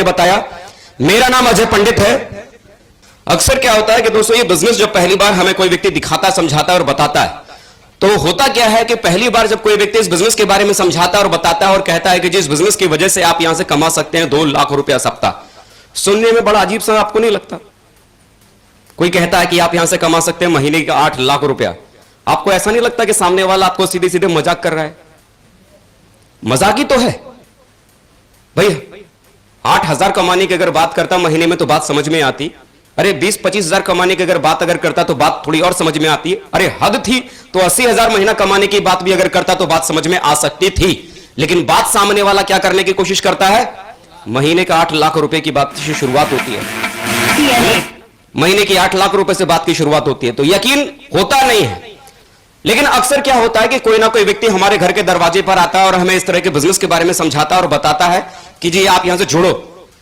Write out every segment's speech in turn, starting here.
बताया। मेरा नाम अजय पंडित है। अक्सर क्या होता है कि दोस्तों, ये बिजनेस जब पहली बार हमें कोई व्यक्ति दिखाता, समझाता और बताता है, तो होता क्या है कि पहली बार जब कोई व्यक्ति इस बिजनेस के बारे में समझाता और बताता है और कहता है कि जिस बिजनेस की वजह से आप यहां से कमा सकते हैं 2 लाख रुपया सप्ताह, सुनने में बड़ा अजीब सा आपको नहीं लगता? कोई कहता है कि आप यहां से कमा सकते हैं महीने का 8 लाख रुपया, आपको ऐसा नहीं लगता कि सामने वाला आपको सीधे सीधे मजाक कर रहा है? मजाक ही तो है भाई। 8,000 कमाने की अगर बात करता महीने में तो बात समझ में आती। अरे 20-25 हजार कमाने की अगर बात करता तो बात थोड़ी और समझ में आती है। अरे हद थी तो 80,000 महीना कमाने की बात भी अगर करता तो बात समझ में आ सकती थी। लेकिन बात सामने वाला क्या करने की कोशिश करता है? महीने का 8 लाख रुपए की बात से शुरुआत होती है। महीने की 8 लाख रुपए से बात की शुरुआत होती है, तो यकीन होता नहीं है। लेकिन अक्सर क्या होता है कि कोई ना कोई व्यक्ति हमारे घर के दरवाजे पर आता है और हमें इस तरह के बिजनेस के बारे में समझाता और बताता है कि जी आप यहां से जुड़ो,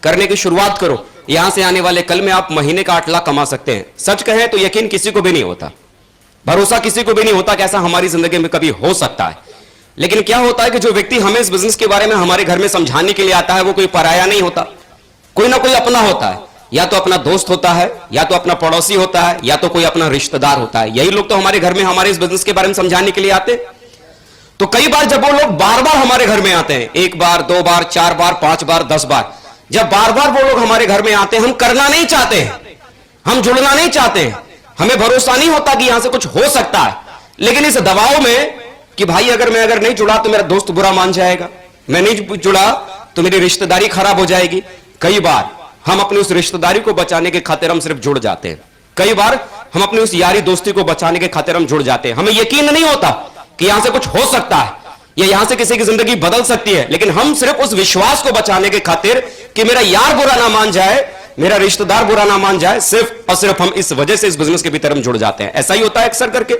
करने की शुरुआत करो, यहां से आने वाले कल में आप महीने का 8 लाख कमा सकते हैं। सच कहें तो यकीन किसी को भी नहीं होता, भरोसा किसी को भी नहीं होता कि ऐसा हमारी जिंदगी में कभी हो सकता है। लेकिन क्या होता है कि जो व्यक्ति हमें इस बिजनेस के बारे में हमारे घर में समझाने के लिए आता है वो कोई पराया नहीं होता, कोई ना कोई अपना होता है। या तो अपना दोस्त होता है, या तो अपना पड़ोसी होता है, या तो कोई अपना रिश्तेदार होता है। यही लोग तो हमारे घर में हमारे इस बिजनेस के बारे में समझाने के लिए आते। तो कई बार जब वो लोग बार बार हमारे घर में आते हैं, 1 बार 2 बार 4 बार 5 बार 10 बार, जब बार बार वो लोग हमारे घर में आते हैं, हम करना नहीं चाहते हैं, हम जुड़ना नहीं चाहते हैं, हमें भरोसा नहीं होता कि यहां से कुछ हो सकता है। लेकिन इस दबाव में कि भाई अगर मैं नहीं जुड़ा तो मेरा दोस्त बुरा मान जाएगा, मैं नहीं जुड़ा तो मेरी रिश्तेदारी खराब हो जाएगी, कई बार हम अपनी उस रिश्तेदारी को बचाने के खातिर हम सिर्फ जुड़ जाते हैं। कई बार हम अपनी उस यारी दोस्ती को बचाने के खातिर हम जुड़ जाते हैं। हमें यकीन नहीं होता कि यहां से कुछ हो सकता है या यहां से किसी की जिंदगी बदल सकती है, लेकिन हम सिर्फ उस विश्वास को बचाने के खातिर कि मेरा यार बुरा ना मान जाए, मेरा रिश्तेदार बुरा ना मान जाए, सिर्फ और सिर्फ हम इस वजह से इस बिजनेस के भीतर हम जुड़ जाते हैं। ऐसा ही होता है अक्सर करके,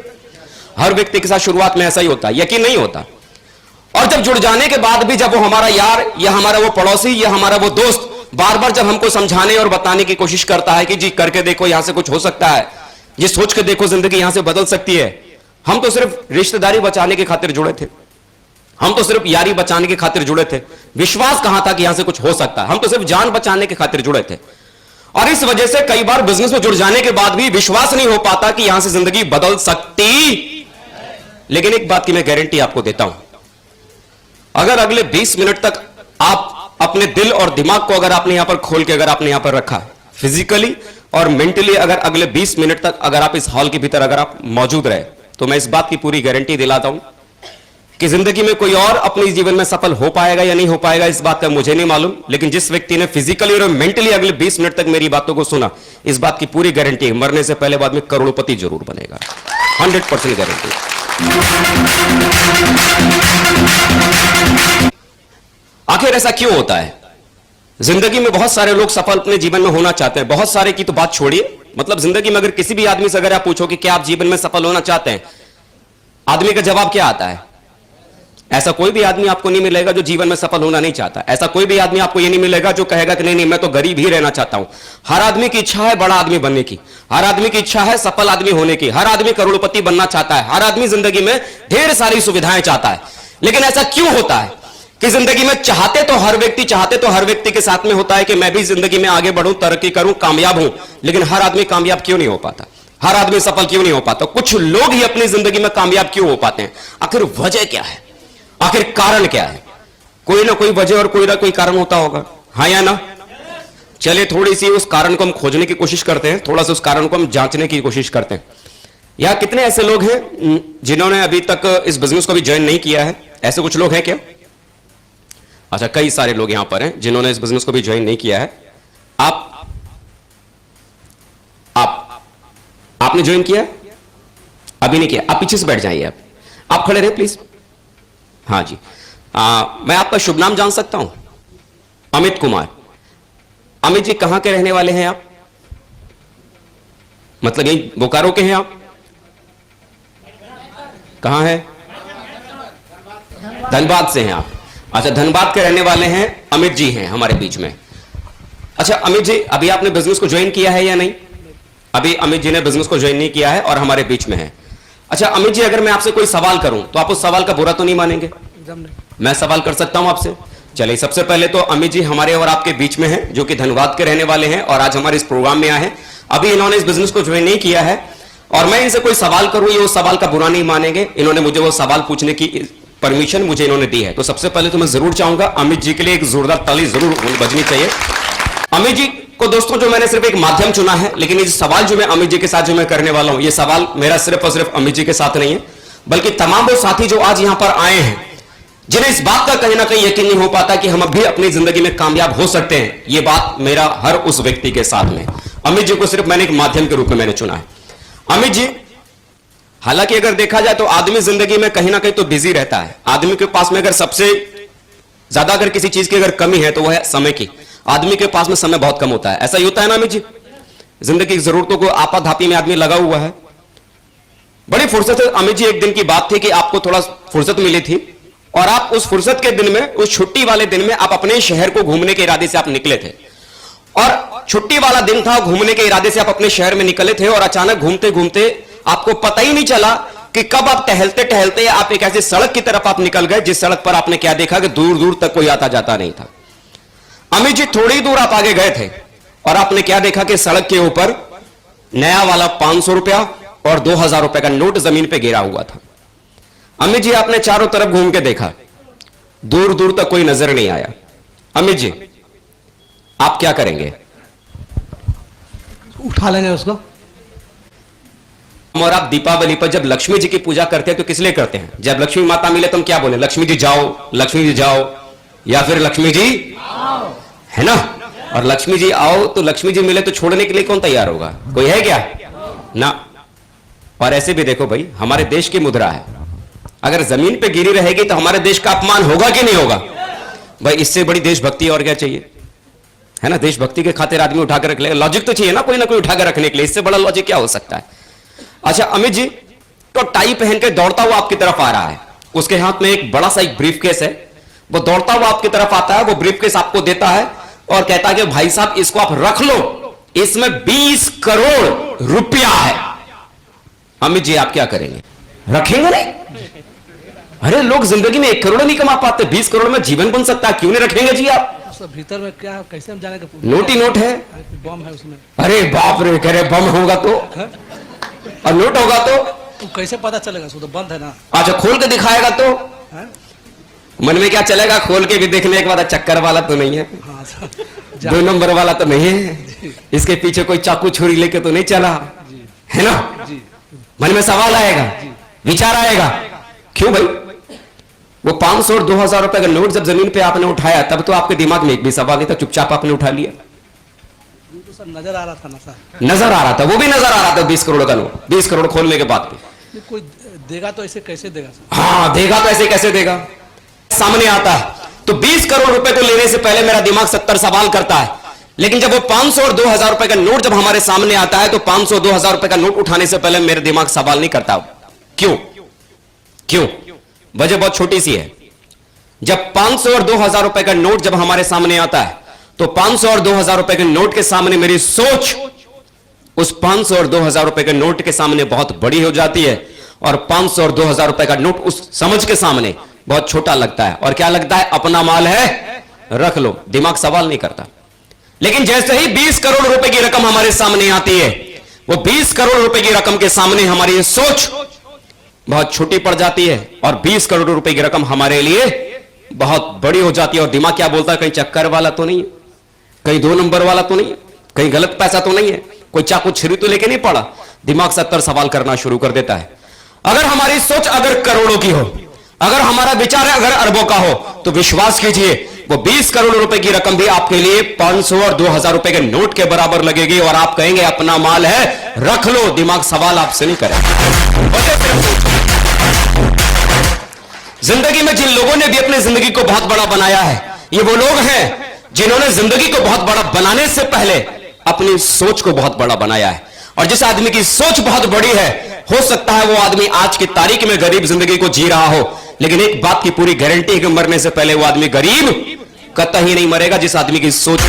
हर व्यक्ति के साथ शुरुआत में ऐसा ही होता है, यकीन नहीं होता। और जब जुड़ जाने के बाद भी जब वो हमारा यार या हमारा वो पड़ोसी या हमारा वो दोस्त बार बार जब हमको समझाने और बताने की कोशिश करता है कि जी करके देखो, यहां से कुछ हो सकता है, जी सोच के देखो, जिंदगी यहां से बदल सकती है, हम तो सिर्फ रिश्तेदारी बचाने के खातिर जुड़े थे, हम तो सिर्फ यारी बचाने के खातिर जुड़े थे, विश्वास कहां था कि यहां से कुछ हो सकता है, हम तो सिर्फ जान बचाने के खातिर जुड़े थे। और इस वजह से कई बार बिजनेस में जुड़ जाने के बाद भी विश्वास नहीं हो पाता कि यहां से जिंदगी बदल सकती। लेकिन एक बात की मैं गारंटी आपको देता हूं, अगर अगले 20 मिनट तक आप अपने दिल और दिमाग को अगर आपने यहां पर खोल के अगर आपने यहां पर रखा, फिजिकली और मेंटली अगर अगले 20 मिनट तक अगर आप इस हॉल के भीतर अगर आप मौजूद रहे, तो मैं इस बात की पूरी गारंटी दिलाता हूं कि जिंदगी में कोई और अपने जीवन में सफल हो पाएगा या नहीं हो पाएगा इस बात का मुझे नहीं मालूम, लेकिन जिस व्यक्ति ने फिजिकली और मेंटली अगले 20 मिनट तक मेरी बातों को सुना, इस बात की पूरी गारंटी, मरने से पहले बाद में करोड़पति जरूर बनेगा, 100% गारंटी। आखिर ऐसा क्यों होता है? जिंदगी में बहुत सारे लोग सफल अपने जीवन में होना चाहते हैं, बहुत सारे की तो बात छोड़िए, मतलब जिंदगी में अगर किसी भी आदमी से अगर आप पूछो कि क्या आप जीवन में सफल होना चाहते हैं, आदमी का जवाब क्या आता है? ऐसा कोई भी आदमी आपको नहीं मिलेगा जो जीवन में सफल होना नहीं चाहता। ऐसा कोई भी आदमी आपको ये नहीं मिलेगा जो कहेगा कि नहीं मैं तो गरीब ही रहना चाहता हूं। हर आदमी की इच्छा है बड़ा आदमी बनने की, हर आदमी की इच्छा है सफल आदमी होने की, हर आदमी करोड़पति बनना चाहता है, हर आदमी जिंदगी में ढेर सारी सुविधाएं चाहता है। लेकिन ऐसा क्यों होता है कि जिंदगी में चाहते तो हर व्यक्ति के साथ में होता है कि मैं भी जिंदगी में आगे बढ़ूं, तरक्की करूं, कामयाब हूं, लेकिन हर आदमी कामयाब क्यों नहीं हो पाता? हर आदमी सफल क्यों नहीं हो पाता? कुछ लोग ही अपनी जिंदगी में कामयाब क्यों हो पाते हैं? आखिर वजह क्या है? आखिर कारण क्या है? कोई ना कोई वजह और कोई ना कोई कारण होता होगा, हाँ या ना? चलिए थोड़ी सी उस कारण को हम खोजने की कोशिश करते हैं, थोड़ा सा उस कारण को हम जांचने की कोशिश करते हैं। यहां कितने ऐसे लोग हैं जिन्होंने अभी तक इस बिजनेस को भी ज्वाइन नहीं किया है? ऐसे कुछ लोग हैं क्या? अच्छा, कई सारे लोग यहां पर हैं जिन्होंने इस बिजनेस को भी ज्वाइन नहीं किया है। आपने ज्वाइन किया? अभी नहीं किया। आप पीछे से बैठ जाइए, आप खड़े रहे प्लीज। हाँ जी, मैं आपका शुभ नाम जान सकता हूं? अमित कुमार। अमित जी कहां के रहने वाले हैं आप? मतलब यही बोकारो के हैं आप? कहां है? धनबाद से हैं आप? अच्छा, धनबाद के रहने वाले हैं, अमित जी हैं हमारे बीच में। अच्छा अमित जी, अभी आपने बिजनेस को ज्वाइन किया है या नहीं? अभी अमित जी ने बिजनेस को ज्वाइन नहीं किया है और हमारे बीच में है। अच्छा अमित जी, अगर मैं आपसे कोई सवाल करूं तो आप उस सवाल का बुरा तो नहीं मानेंगे? मैं सवाल कर सकता हूं आपसे? चलिए, सबसे पहले तो अमित जी हमारे और आपके बीच में हैं, जो कि धनबाद के रहने वाले हैं और आज हमारे इस प्रोग्राम में आए हैं। अभी इन्होंने इस बिजनेस को ज्वाइन नहीं किया है और मैं इनसे कोई सवाल करूं, ये उस सवाल का बुरा नहीं मानेंगे। इन्होंने मुझे वो सवाल पूछने की परमिशन मुझे इन्होंने दी है। तो सबसे पहले तो मैं जरूर चाहूंगा अमित जी के लिए एक जोरदार ताली जरूर बजनी चाहिए। अमित जी को दोस्तों जो मैंने सिर्फ एक माध्यम चुना है, लेकिन ये सवाल जो मैं अमित जी के साथ जो मैं करने वाला हूं, ये सवाल मेरा सिर्फ और सिर्फ अमित जी के साथ नहीं है, बल्कि तमाम वो साथी जो आज यहां पर आए हैं, जिन्हें इस बात का कहीं ना कहीं यकीन नहीं हो पाता कि हम भी अपनी जिंदगी में कामयाब हो सकते हैं। ये बात मेरा हर उस व्यक्ति के साथ में। अमित जी को सिर्फ मैंने एक माध्यम के रूप में मैंने चुना है। अमित जी, हालांकि अगर देखा जाए तो आदमी जिंदगी में कहीं ना कहीं तो बिजी रहता है। आदमी के पास में अगर सबसे ज्यादा अगर किसी चीज की अगर कमी है तो वह है समय की। आदमी के पास में समय बहुत कम होता है। ऐसा ही होता है ना अमित जी? जिंदगी की जरूरतों को आपाधापी में आदमी लगा हुआ है। बड़ी फुर्सत है अमित जी, एक दिन की बात थी कि आपको थोड़ा फुर्सत मिली थी और आप उस फुर्सत के दिन में, उस छुट्टी वाले दिन में आप अपने शहर को घूमने के इरादे से आप निकले थे और छुट्टी वाला दिन था, घूमने के इरादे से आप अपने शहर में निकले थे और अचानक घूमते घूमते आपको पता ही नहीं चला कि कब आप टहलते टहलते आप एक ऐसी सड़क की तरफ आप निकल गए जिस सड़क पर आपने क्या देखा कि दूर दूर तक कोई आता जाता नहीं था। अमित जी, थोड़ी दूर आप आगे गए थे और आपने क्या देखा कि सड़क के ऊपर नया वाला 500 रुपया और 2000 रुपए का नोट जमीन पे गिरा हुआ था। अमित जी, आपने चारों तरफ घूम के देखा, दूर दूर तक कोई नजर नहीं आया। अमित जी, आप क्या करेंगे? उठा लेंगे उसको। और आप दीपावली पर जब लक्ष्मी जी की पूजा करते हैं तो किस लिए करते हैं? जब लक्ष्मी माता मिले तो हम क्या बोले? लक्ष्मी जी जाओ, लक्ष्मी जी जाओ, या फिर लक्ष्मी जी आओ, है ना? और लक्ष्मी जी आओ तो लक्ष्मी जी मिले तो छोड़ने के लिए कौन तैयार होगा? कोई है क्या? ना। और ऐसे भी देखो भाई, हमारे देश की मुद्रा है, अगर जमीन पे गिरी रहेगी तो हमारे देश का अपमान होगा कि नहीं होगा? भाई, इससे बड़ी देशभक्ति और क्या चाहिए, है ना? देशभक्ति के खातिर आदमी उठाकर रख लेगा। लॉजिक तो चाहिए ना कोई उठाकर रखने के लिए, इससे बड़ा लॉजिक क्या हो सकता है? अच्छा अमित जी, तो टाई पहन के दौड़ता हुआ आपकी तरफ आ रहा है, उसके हाथ में एक बड़ा सा एक ब्रीफकेस है, वो दौड़ता हुआ आपकी तरफ आता है, वो ब्रीफकेस आपको देता है और कहता है कि भाई साहब इसको आप रख लो, इसमें 20 करोड़ रुपया है। अमित जी, आप क्या करेंगे? रखेंगे नहीं? अरे लोग जिंदगी में 1 करोड़ नहीं कमा पाते, 20 करोड़ में जीवन बन सकता है, क्यों नहीं रखेंगे जी आप? भीतर में क्या, कैसे हम जाने का? नोट ही नोट है, बम है उसमें। अरे बाप रे, कह रहे बम होगा तो और नोट होगा तो कैसे पता चलेगा? तो बंद है ना। अच्छा, खोल के दिखाएगा तो मन में क्या चलेगा? खोल के भी देखने के बाद चक्कर वाला तो नहीं है, हाँ, 2 नंबर वाला तो नहीं है, इसके पीछे कोई चाकू छुरी लेके तो नहीं चला है ना? मन में सवाल आएगा, विचार आएगा, क्यों भाई? वो 500 और 2000 रुपए का नोट जब जमीन पे आपने उठाया तब तो आपके दिमाग में एक भी सवाल नहीं था, चुपचाप आपने उठा लिया। तो सब नजर आ रहा था ना सर? नजर आ रहा था, वो भी नजर आ रहा था 20 करोड़ का नोट। 20 करोड़ खोलने के बाद भी कोई देगा तो ऐसे कैसे देगा सर? हाँ, देगा तो ऐसे कैसे देगा? सामने आता है तो 20 करोड़ रुपए को लेने से पहले मेरा दिमाग 70 सवाल करता है, लेकिन जब वो 500 और 2000 रुपए का नोट जब हमारे सामने आता है तो 500 2000 रुपए का नोट उठाने से पहले मेरा दिमाग सवाल नहीं करता। क्यों? क्यों? वजह बहुत छोटी सी है। जब 500 और 2000 रुपए का नोट जब हमारे सामने आता है तो 500 और 2000 रुपए के नोट के सामने मेरी सोच उस 500 और 2000 रुपए के नोट के सामने बहुत बड़ी हो जाती है और 500 और 2000 रुपए का नोट उस समझ के सामने बहुत छोटा लगता है। और क्या लगता है? अपना माल है, रख लो, दिमाग सवाल नहीं करता। लेकिन जैसे ही 20 करोड़ रुपए की रकम हमारे सामने आती है, वो 20 करोड़ रुपए की रकम के सामने हमारी सोच बहुत छोटी पड़ जाती है और 20 करोड़ रुपए की रकम हमारे लिए बहुत बड़ी हो जाती है। और दिमाग क्या बोलता है? कहीं चक्कर वाला तो नहीं है, कहीं 2 नंबर वाला तो नहीं है, कहीं गलत पैसा तो नहीं है, कोई चाकू छुरी तो लेके नहीं पड़ा। दिमाग 70 सवाल करना शुरू कर देता है। अगर हमारी सोच अगर करोड़ों की हो, अगर हमारा विचार अगर अरबों का हो, तो विश्वास कीजिए वो 20 करोड़ रुपए की रकम भी आपके लिए 500 और 2000 रुपए के नोट के बराबर लगेगी और आप कहेंगे अपना माल है, रख लो। दिमाग सवाल आपसे नहीं करेगा। जिंदगी में जिन लोगों ने भी अपनी जिंदगी को बहुत बड़ा बनाया है, ये वो लोग हैं जिन्होंने जिंदगी को बहुत बड़ा बनाने से पहले अपनी सोच को बहुत बड़ा बनाया है। और जिस आदमी की सोच बहुत बड़ी है, हो सकता है वो आदमी आज की तारीख में गरीब जिंदगी को जी रहा हो, लेकिन एक बात की पूरी गारंटी है कि मरने से पहले वो आदमी गरीब कतई नहीं मरेगा। जिस आदमी की सोच,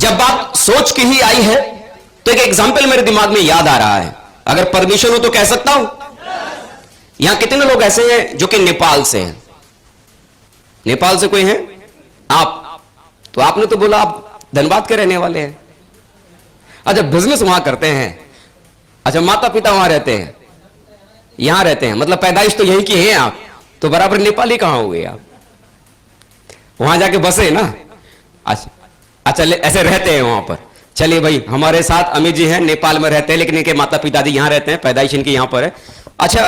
जब बात सोच की ही आई है तो एक एग्जाम्पल मेरे दिमाग में याद आ रहा है। अगर परमिशन हो तो कह सकता हूं? यहां कितने लोग ऐसे हैं जो कि नेपाल से हैं? नेपाल से कोई है? आप तो आपने तो बोला आप धनबाद के रहने वाले हैं। अच्छा, बिजनेस वहां करते हैं। अच्छा, माता पिता वहां रहते हैं, यहां रहते हैं, मतलब पैदाइश तो यही की है आप, तो बराबर नेपाली कहां हो गए आप? वहां जाके बसे ना। अच्छा, ऐसे रहते हैं वहां पर। चलिए भाई, हमारे साथ अमित जी हैं, नेपाल में रहते हैं, लेकिन इनके माता पिताजी यहां रहते हैं, पैदाइश इनकी यहां पर है। अच्छा,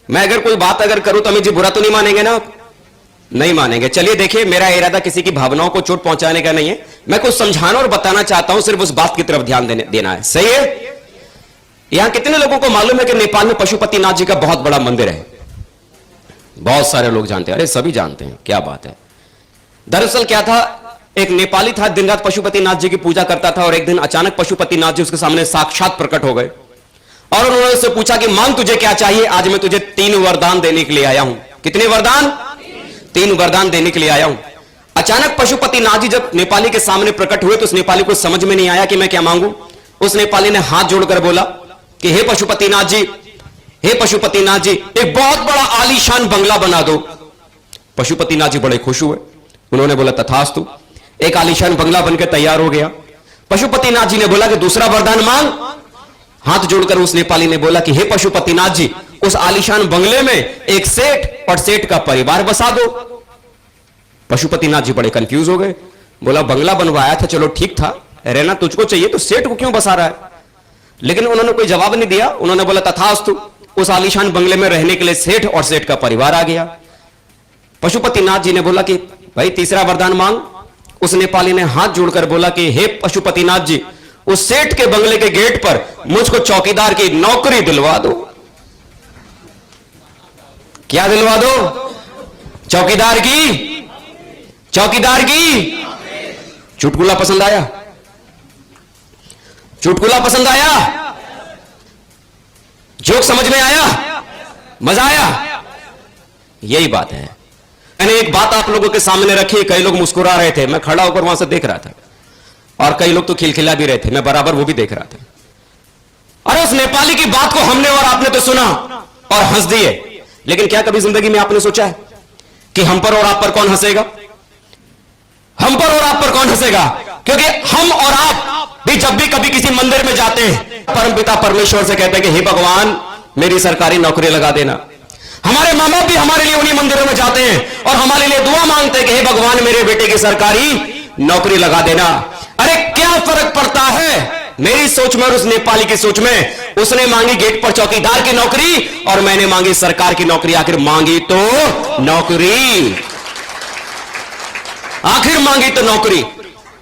मैं अगर कोई बात अगर करूं तो अमित जी बुरा तो नहीं मानेंगे ना? नहीं मानेंगे। चलिए देखिए, मेरा इरादा किसी की भावनाओं को चोट पहुंचाने का नहीं है, मैं कुछ समझाना और बताना चाहता हूं, सिर्फ उस बात की तरफ ध्यान देना है। सही है? यहां कितने लोगों को मालूम है कि नेपाल में पशुपतिनाथ जी का बहुत बड़ा मंदिर है? बहुत सारे लोग जानते हैं। अरे सभी जानते हैं, क्या बात है। दरअसल क्या था, एक नेपाली था, दिन रात पशुपतिनाथ जी की पूजा करता था, और एक दिन अचानक पशुपतिनाथ जी उसके सामने साक्षात प्रकट हो गए और उन्होंने उससे पूछा कि मांग तुझे क्या चाहिए, आज मैं तुझे 3 वरदान देने के लिए आया हूं। कितने वरदान? 3 वरदान देने के लिए आया हूं। अचानक पशुपतिनाथ जी जब नेपाली के सामने प्रकट हुए तो उस नेपाली को समझ में नहीं आया कि मैं क्या मांगू। उस नेपाली ने हाथ जोड़कर बोला कि हे पशुपतिनाथ जी, हे पशुपतिनाथ जी, एक बहुत बड़ा आलीशान बंगला बना दो। पशुपतिनाथ जी बड़े खुश हुए, उन्होंने बोला तथास्तु। एक आलीशान बंगला बनकर तैयार हो गया। पशुपतिनाथ जी ने बोला कि दूसरा वरदान मांग। हाथ जोड़कर उस नेपाली ने बोला कि हे पशुपतिनाथ जी, उस आलीशान बंगले में एक सेठ और सेठ का परिवार बसा दो। पशुपतिनाथ जी बड़े कंफ्यूज हो गए, बोला बंगला बनवाया था, चलो ठीक था, रहना तुझको चाहिए तो सेठ को क्यों बसा रहा है? लेकिन उन्होंने कोई जवाब नहीं दिया। उन्होंने बोला तथास्तु। उस आलीशान बंगले में रहने के लिए सेठ और सेठ का परिवार आ गया। पशुपतिनाथ जी ने बोला कि भाई तीसरा वरदान मांग। उस नेपाली ने हाथ जोड़कर बोला कि हे पशुपतिनाथ जी, उस सेठ के बंगले के गेट पर मुझको चौकीदार की नौकरी दिलवा दो। क्या दिलवा दो? चौकीदार की, चौकीदार की। चुटकुला पसंद आया? चुटकुला पसंद आया? जोक समझ में आया? मजा आया? यही बात है। मैंने एक बात आप लोगों के सामने रखी, कई लोग मुस्कुरा रहे थे, मैं खड़ा होकर वहां से देख रहा था, और कई लोग तो खिलखिला भी रहे थे, मैं बराबर वो भी देख रहा था। अरे उस नेपाली की बात को हमने और आपने तो सुना और हंस दिए, लेकिन क्या कभी जिंदगी में आपने सोचा है कि हम पर और आप पर कौन हंसेगा? हम पर और आप पर कौन हंसेगा? क्योंकि हम और आप भी जब भी कभी किसी मंदिर में जाते हैं, परमपिता परमेश्वर से कहते हैं कि हे भगवान, मेरी सरकारी नौकरी लगा देना। हमारे माँ बाप भी हमारे लिए उन्हीं मंदिरों में जाते हैं और हमारे लिए दुआ मांगते हैं कि हे भगवान, मेरे बेटे की सरकारी नौकरी लगा देना। अरे क्या फर्क पड़ता है मेरी सोच में और उस नेपाली की सोच में? उसने मांगी गेट पर चौकीदार की नौकरी और मैंने मांगी सरकार की नौकरी। आखिर मांगी तो नौकरी, आखिर मांगी तो नौकरी।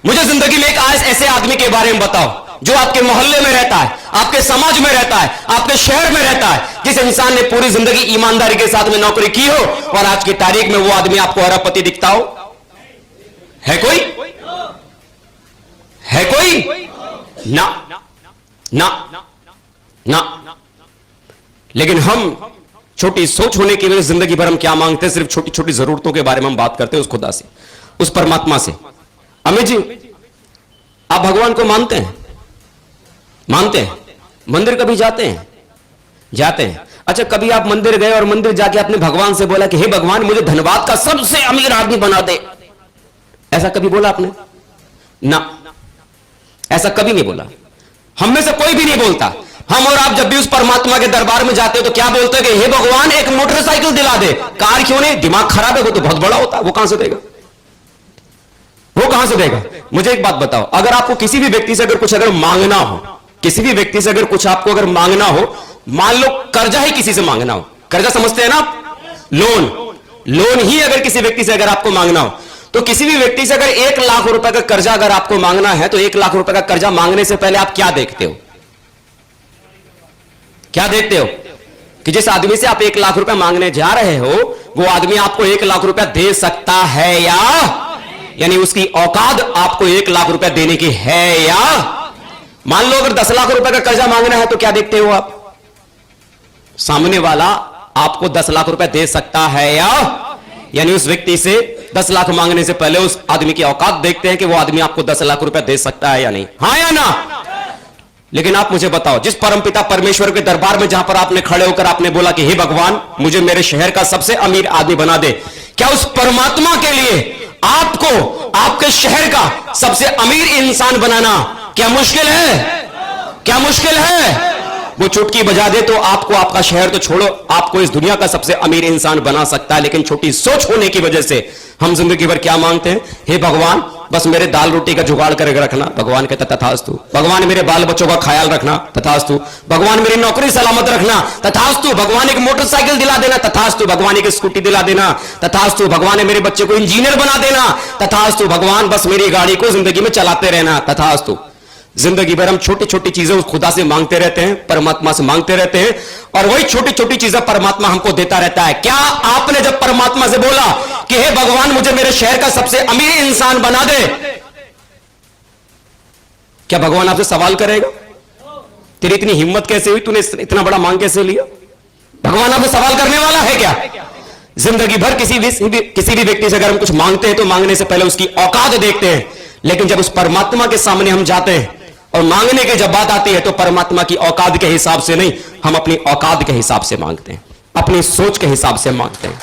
मुझे जिंदगी में एक आज ऐसे आदमी के बारे में बताओ जो आपके मोहल्ले में रहता है, आपके समाज में रहता है, आपके शहर में रहता है, जिस इंसान ने पूरी जिंदगी ईमानदारी के साथ में नौकरी की हो और आज की तारीख में वो आदमी आपको अरबपति दिखता हो। है कोई? है कोई? ना ना ना। लेकिन हम छोटी सोच होने की वजह से जिंदगी भर हम क्या मांगते हैं? सिर्फ छोटी छोटी जरूरतों के बारे में हम बात करते हैं, उस खुदा से, उस परमात्मा से। अमित जी, आप भगवान को मानते हैं? मानते हैं? मंदिर कभी जाते हैं? जाते हैं। अच्छा, कभी आप मंदिर गए और मंदिर जाके आपने भगवान से बोला कि हे भगवान, मुझे धनबाद का सबसे अमीर आदमी बना दे? ऐसा कभी बोला आपने? ना, ऐसा कभी नहीं बोला। हम में से कोई भी नहीं बोलता। हम और आप जब भी उस परमात्मा के दरबार में जाते हो तो क्या बोलते हैं कि हे भगवान, एक मोटरसाइकिल दिला दे। कार क्यों नहीं? दिमाग खराब है, वो तो बहुत बड़ा होता है, वो कहां से देगा? वो कहां से देगा? मुझे एक बात बताओ, अगर आपको किसी भी व्यक्ति से अगर कुछ अगर मांगना हो, किसी भी व्यक्ति से अगर कुछ आपको अगर मांगना हो, मान लो कर्जा ही किसी से मांगना हो, कर्जा समझते हैं ना आप? लोन, लोन ही अगर किसी व्यक्ति से अगर आपको मांगना हो, तो किसी भी व्यक्ति से अगर 1 लाख रुपए का कर्जा अगर आपको मांगना है तो 1 लाख रुपए का कर्जा मांगने से पहले आप क्या देखते हो? क्या देखते हो? कि जिस आदमी से आप 1 लाख रुपए मांगने जा रहे हो वो आदमी आपको 1 लाख रुपया दे सकता है या, यानी उसकी औकात आपको 1 लाख रुपया देने की है या? मान लो अगर 10 लाख रुपए का कर्जा मांगना है तो क्या देखते हो आप? सामने वाला आपको 10 लाख रुपए दे सकता है या, यानी उस व्यक्ति से 10 लाख मांगने से पहले उस आदमी की औकात देखते हैं कि वो आदमी आपको 10 लाख रुपए दे सकता है या नहीं। हाँ या ना? लेकिन आप मुझे बताओ, जिस परमपिता परमेश्वर के दरबार में जहां पर आपने खड़े होकर आपने बोला कि हे भगवान, मुझे मेरे शहर का सबसे अमीर आदमी बना दे, क्या उस परमात्मा के लिए आपको आपके शहर का सबसे अमीर इंसान बनाना क्या मुश्किल है? क्या मुश्किल है? वो चुटकी बजा दे तो आपको आपका शहर तो छोड़ो, आपको इस दुनिया का सबसे अमीर इंसान बना सकता है। लेकिन छोटी सोच होने की वजह से हम जिंदगी भर क्या मांगते हैं? हे भगवान, बस मेरे दाल रोटी का जुगाड़ करके रखना। भगवान कहता तथास्तु। भगवान मेरे बाल बच्चों का ख्याल रखना। तथास्तु। भगवान मेरी नौकरी सलामत रखना। तथास्तु। भगवान एक मोटरसाइकिल दिला देना। तथास्तु। भगवान एक स्कूटी दिला देना। तथास्तु। भगवान मेरे बच्चे को इंजीनियर बना देना। तथास्तु। भगवान बस मेरी गाड़ी को जिंदगी में चलाते रहना। तथास्तु। जिंदगी भर हम छोटी छोटी चीजें उस खुदा से मांगते रहते हैं, परमात्मा से मांगते रहते हैं, और वही छोटी छोटी चीजें परमात्मा हमको देता रहता है। क्या आपने जब परमात्मा से बोला कि हे भगवान, मुझे मेरे शहर का सबसे अमीर इंसान बना दे, क्या भगवान आपसे सवाल करेगा तेरी इतनी हिम्मत कैसे हुई, तूने इतना बड़ा मांग कैसे लिया? भगवान आपसे सवाल करने वाला है क्या? जिंदगी भर किसी भी व्यक्ति से अगर हम कुछ मांगते हैं तो मांगने से पहले उसकी औकात देखते हैं, लेकिन जब उस परमात्मा के सामने हम जाते हैं और मांगने की जब बात आती है तो परमात्मा की औकात के हिसाब से नहीं, हम अपनी औकात के हिसाब से मांगते हैं, अपनी सोच के हिसाब से मांगते हैं।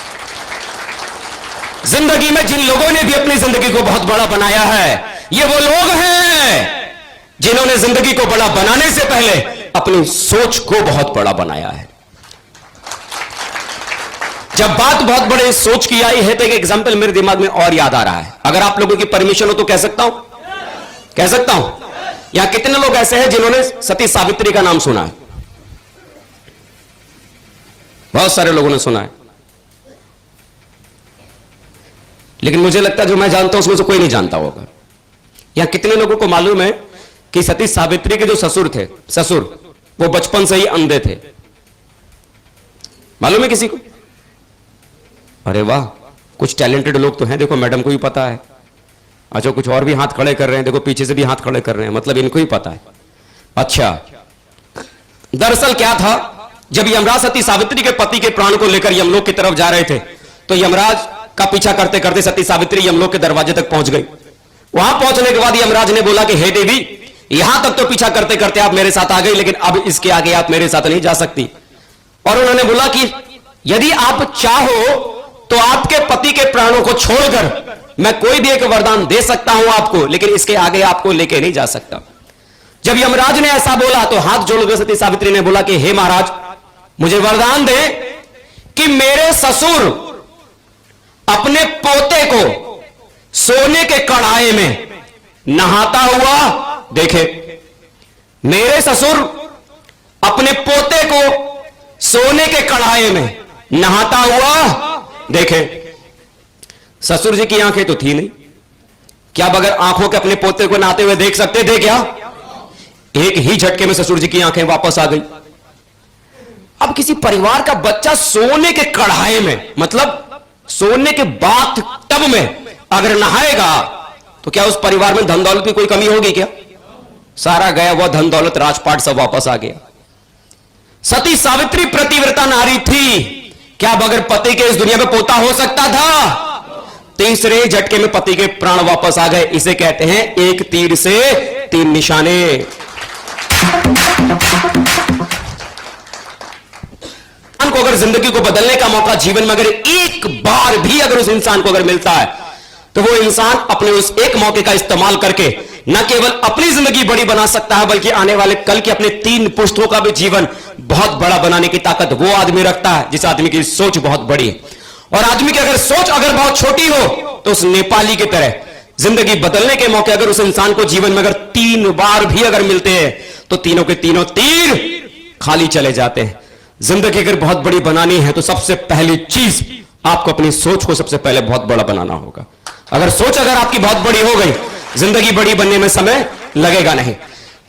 जिंदगी में जिन लोगों ने भी अपनी जिंदगी को बहुत बड़ा बनाया है, ये वो लोग हैं जिन्होंने जिंदगी को बड़ा बनाने से पहले अपनी सोच को बहुत बड़ा बनाया है। जब बात बहुत बड़े सोच की आई है तो एक एग्जांपल मेरे दिमाग में और याद आ रहा है। अगर आप लोगों की परमिशन हो तो कह सकता हूं? कह सकता हूं? यहां कितने लोग ऐसे हैं जिन्होंने सती सावित्री का नाम सुना है? बहुत सारे लोगों ने सुना है, लेकिन मुझे लगता है जो मैं जानता हूं उसमें से कोई नहीं जानता होगा। यहां कितने लोगों को मालूम है कि सती सावित्री के जो ससुर थे, वो बचपन से ही अंधे थे? मालूम है किसी को? अरे वाह, कुछ टैलेंटेड लोग तो हैं। देखो मैडम को भी पता है। अच्छा, कुछ और भी हाथ खड़े कर रहे हैं, देखो पीछे से भी हाथ खड़े कर रहे हैं, मतलब इनको ही पता है। अच्छा, दरअसल क्या था, जब यमराज सती सावित्री के पति के प्राण को लेकर यमलोक की तरफ जा रहे थे तो यमराज का पीछा करते करते सती सावित्री यमलोक के दरवाजे तक पहुंच गई। वहां पहुंचने के बाद यमराज ने बोला कि हे देवी, यहां तक तो पीछा करते करते आप मेरे साथ आ गई, लेकिन अब इसके आगे आप मेरे साथ नहीं जा सकती। और उन्होंने बोला कि यदि आप चाहो तो आपके पति के प्राणों को छोड़कर मैं कोई भी एक वरदान दे सकता हूं आपको, लेकिन इसके आगे आपको लेके नहीं जा सकता। जब यमराज ने ऐसा बोला तो हाथ जोड़कर सती सावित्री ने बोला कि हे महाराज, मुझे वरदान दे कि मेरे ससुर अपने पोते को सोने के कढ़ाई में नहाता हुआ देखे। मेरे ससुर अपने पोते को सोने के कढ़ाई में नहाता हुआ देखे। ससुर जी की आंखें तो थी नहीं, क्या बगैर आंखों के अपने पोते को नहाते हुए देख सकते थे क्या? एक ही झटके में ससुर जी की आंखें वापस आ गई। अब किसी परिवार का बच्चा सोने के कढ़ाई में, मतलब सोने के बाथ टब में अगर नहाएगा तो क्या उस परिवार में धन दौलत की कोई कमी होगी क्या? सारा गया वह धन दौलत राजपाट सब वापस आ गया। सती सावित्री प्रतिव्रता नारी थी, क्या बगैर पति के इस दुनिया में पोता हो सकता था? तीसरे झटके में पति के प्राण वापस आ गए। इसे कहते हैं एक तीर से तीन निशाने। को अगर जिंदगी को बदलने का मौका जीवन में अगर एक बार भी अगर उस इंसान को अगर मिलता है तो वो इंसान अपने उस एक मौके का इस्तेमाल करके न केवल अपनी जिंदगी बड़ी बना सकता है, बल्कि आने वाले कल के अपने 3 पुश्तों का भी जीवन बहुत बड़ा बनाने की ताकत वो आदमी रखता है जिस आदमी की सोच बहुत बड़ी है। और आदमी की अगर सोच अगर बहुत छोटी हो तो उस नेपाली की तरह जिंदगी बदलने के मौके अगर उस इंसान को जीवन में अगर 3 बार भी अगर मिलते हैं तो तीनों के तीनों तीर खाली चले जाते हैं। जिंदगी अगर बहुत बड़ी बनानी है तो सबसे पहली चीज आपको अपनी सोच को सबसे पहले बहुत बड़ा बनाना होगा। अगर सोच अगर आपकी बहुत बड़ी हो गई, जिंदगी बड़ी बनने में समय लगेगा नहीं।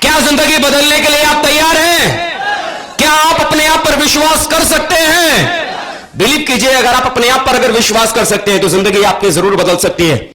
क्या जिंदगी बदलने के लिए आप तैयार हैं? क्या आप अपने आप पर विश्वास कर सकते हैं? बिलीव कीजिए, अगर आप अपने आप पर अगर विश्वास कर सकते हैं तो जिंदगी आपकी जरूर बदल सकती है।